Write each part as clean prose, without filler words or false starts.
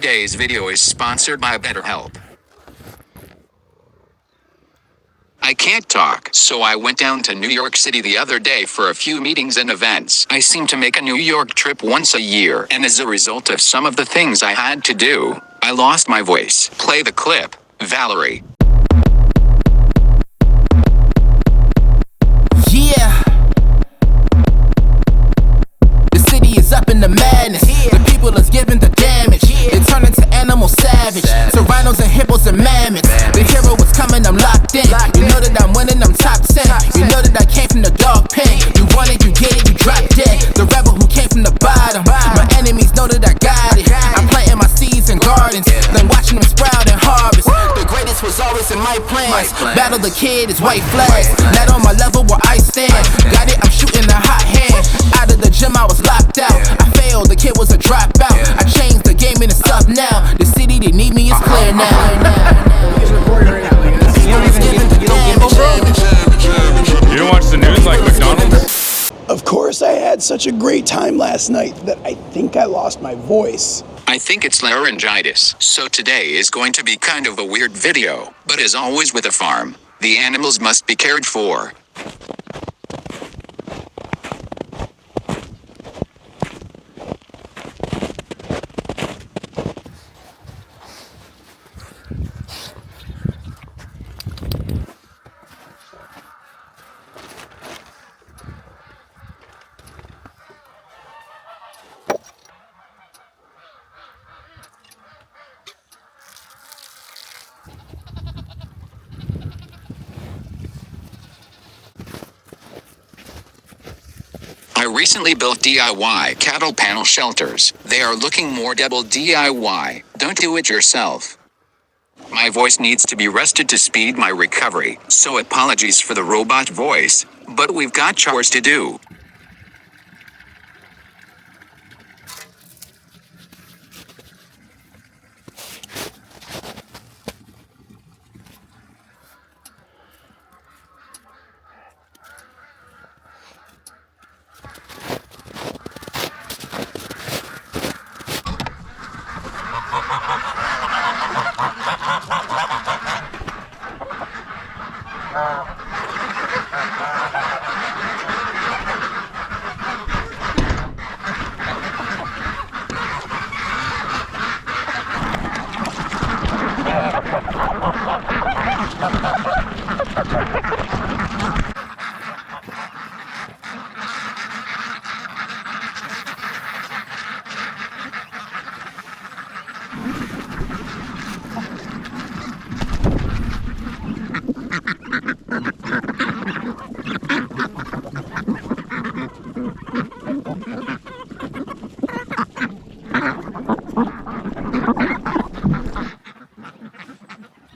Today's video is sponsored by BetterHelp. I can't talk, so I went down to New York City the other day for a few meetings and events. I seem to make a New York trip once a year, and as a result of some of the things I had to do, I lost my voice. Play the clip, Valerie. Yeah. The city is up in the madness. The people is giving the damage. They turn into animal savage. So rhinos and hippos and mammoths. The hero is coming, I'm locked in. You know that I'm winning, I'm top 10. You know that I came from the dog pen. You want it, you get it, you drop dead. The rebel who came from the bottom. My enemies know that I got it. I'm planting my seeds in gardens, then watching them sprout and harvest. The greatest was always in my plans. Battle the kid is white flags. Not on my level where I stand. Got it, I'm shooting a hot hand. Out of the gym I was locked out. I failed, the kid was a dropout. I changed the game and it's up now. The city they need me is clear now. You don't watch the news like McDonald's? Of course, I had such a great time last night that I think I lost my voice. I think it's laryngitis, so today is going to be kind of a weird video, but as always with a farm, the animals must be cared for. I recently built DIY cattle panel shelters. They are looking more double DIY. Don't do it yourself. My voice needs to be rested to speed my recovery, so apologies for the robot voice, but we've got chores to do.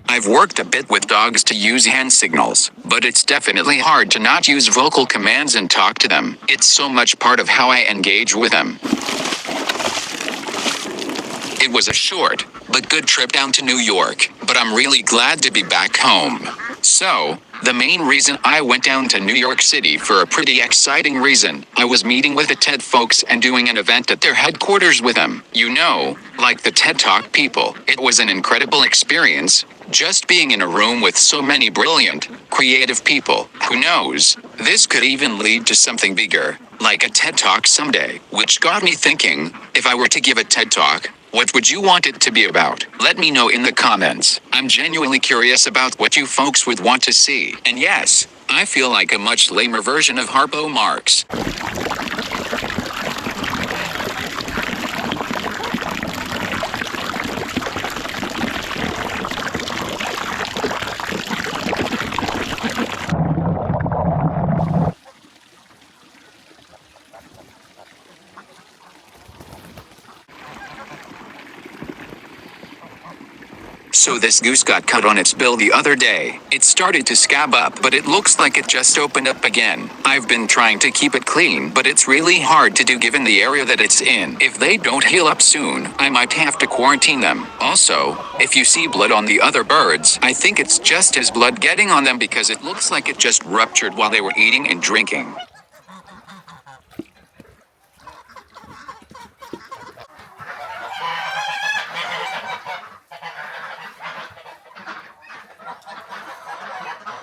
I've worked a bit with dogs to use hand signals, but it's definitely hard to not use vocal commands and talk to them. It's so much part of how I engage with them. It was a short, but good trip down to New York, but I'm really glad to be back home. So, the main reason I went down to New York City for a pretty exciting reason. I was meeting with the TED folks and doing an event at their headquarters with them. You know, like the TED Talk people. It was an incredible experience, just being in a room with so many brilliant, creative people. Who knows, this could even lead to something bigger, like a TED Talk someday. Which got me thinking, if I were to give a TED Talk, what would you want it to be about? Let me know in the comments. I'm genuinely curious about what you folks would want to see. And yes, I feel like a much lamer version of Harpo Marx. So this goose got cut on its bill the other day. It started to scab up, but it looks like it just opened up again. I've been trying to keep it clean, but it's really hard to do given the area that it's in. If they don't heal up soon, I might have to quarantine them. Also, if you see blood on the other birds, I think it's just his blood getting on them because it looks like it just ruptured while they were eating and drinking.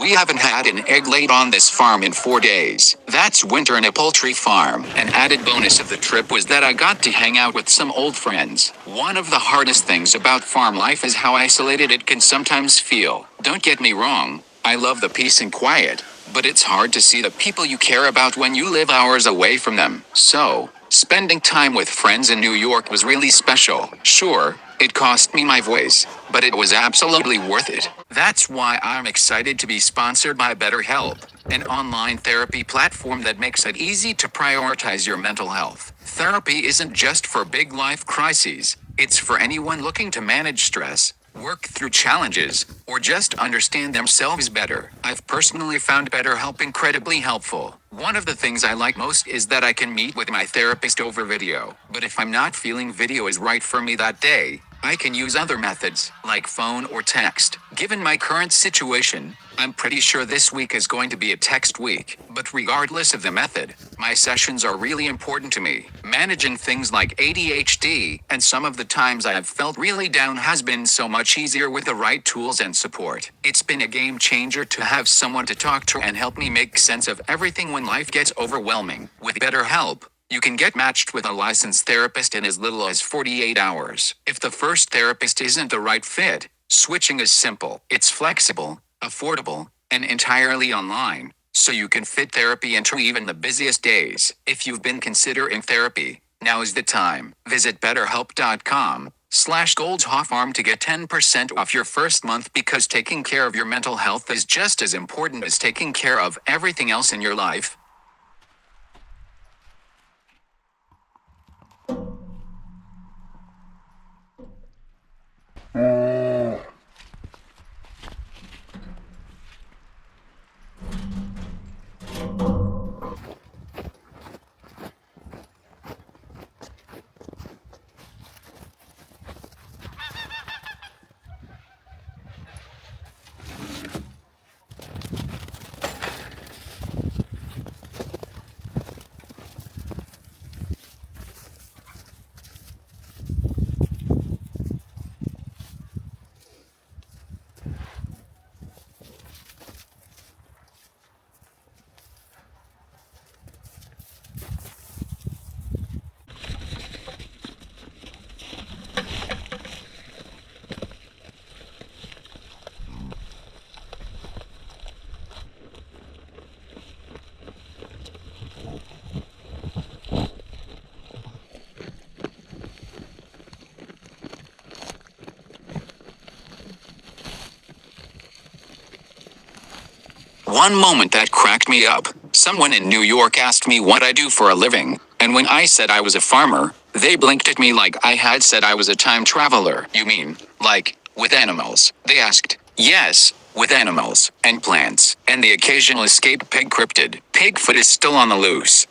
We haven't had an egg laid on this farm in 4 days. That's winter in a poultry farm. An added bonus of the trip was that I got to hang out with some old friends. One of the hardest things about farm life is how isolated it can sometimes feel. Don't get me wrong, I love the peace and quiet, but it's hard to see the people you care about when you live hours away from them. So, spending time with friends in New York was really special. Sure, it cost me my voice, but it was absolutely worth it. That's why I'm excited to be sponsored by BetterHelp, an online therapy platform that makes it easy to prioritize your mental health. Therapy isn't just for big life crises, it's for anyone looking to manage stress, work through challenges, or just understand themselves better. I've personally found BetterHelp incredibly helpful. One of the things I like most is that I can meet with my therapist over video. But if I'm not feeling video is right for me that day, I can use other methods, like phone or text. Given my current situation, I'm pretty sure this week is going to be a text week. But regardless of the method, my sessions are really important to me. Managing things like ADHD and some of the times I have felt really down has been so much easier with the right tools and support. It's been a game changer to have someone to talk to and help me make sense of everything when life gets overwhelming. With BetterHelp, you can get matched with a licensed therapist in as little as 48 hours. If the first therapist isn't the right fit, switching is simple. It's flexible, affordable, and entirely online, so you can fit therapy into even the busiest days. If you've been considering therapy, now is the time. Visit betterhelp.com/goldhoffarm to get 10% off your first month, because taking care of your mental health is just as important as taking care of everything else in your life. One moment that cracked me up. Someone in New York asked me what I do for a living, and when I said I was a farmer, they blinked at me like I had said I was a time traveler. You mean, like, with animals? They asked. Yes, with animals, and plants, and the occasional escaped pig cryptid. Pigfoot is still on the loose.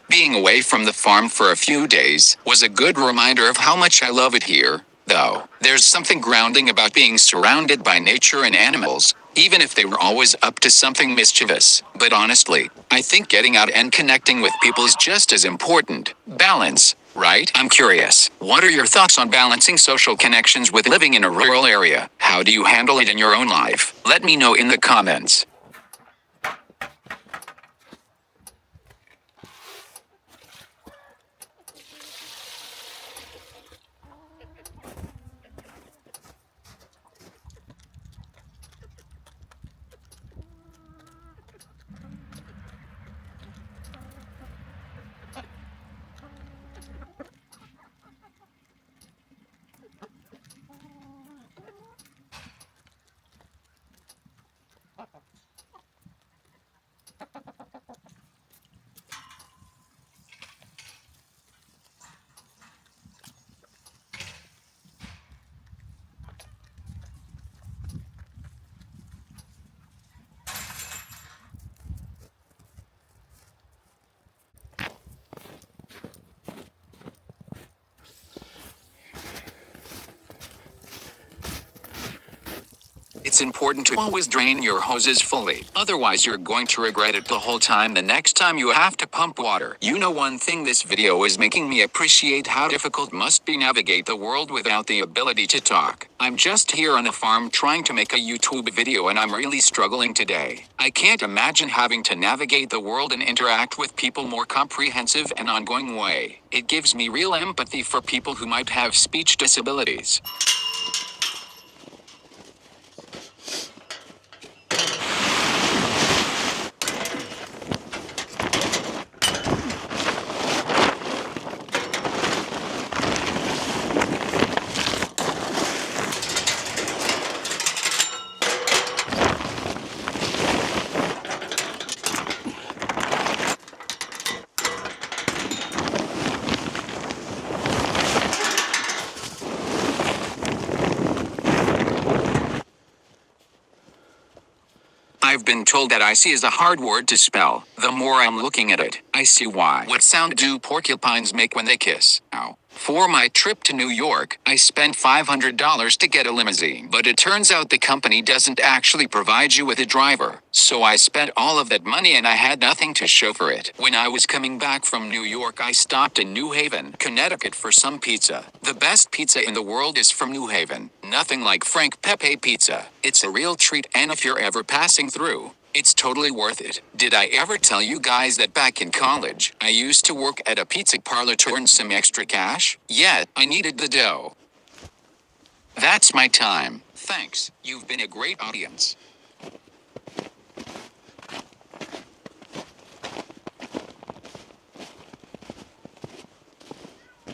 Being away from the farm for a few days was a good reminder of how much I love it here, though. There's something grounding about being surrounded by nature and animals, even if they were always up to something mischievous. But honestly, I think getting out and connecting with people is just as important. Balance, right? I'm curious, what are your thoughts on balancing social connections with living in a rural area? How do you handle it in your own life? Let me know in the comments. it's important to always drain your hoses fully. Otherwise, you're going to regret it the whole time the next time you have to pump water. You know, one thing this video is making me appreciate how difficult must be navigate the world without the ability to talk. I'm just here on a farm trying to make a YouTube video and I'm really struggling today. I can't imagine having to navigate the world and interact with people more comprehensive and ongoing way. It gives me real empathy for people who might have speech disabilities. I've been told that icy is a hard word to spell. The more I'm looking at it, I see why. What sound do porcupines make when they kiss? Ow. For my trip to New York, I spent $500 to get a limousine. But it turns out the company doesn't actually provide you with a driver. So I spent all of that money and I had nothing to show for it. When I was coming back from New York, I stopped in New Haven, Connecticut for some pizza. The best pizza in the world is from New Haven. Nothing like Frank Pepe pizza. It's a real treat, and if you're ever passing through, it's totally worth it. Did I ever tell you guys that back in college, I used to work at a pizza parlor to earn some extra cash? Yeah, I needed the dough. That's my time. Thanks. You've been a great audience.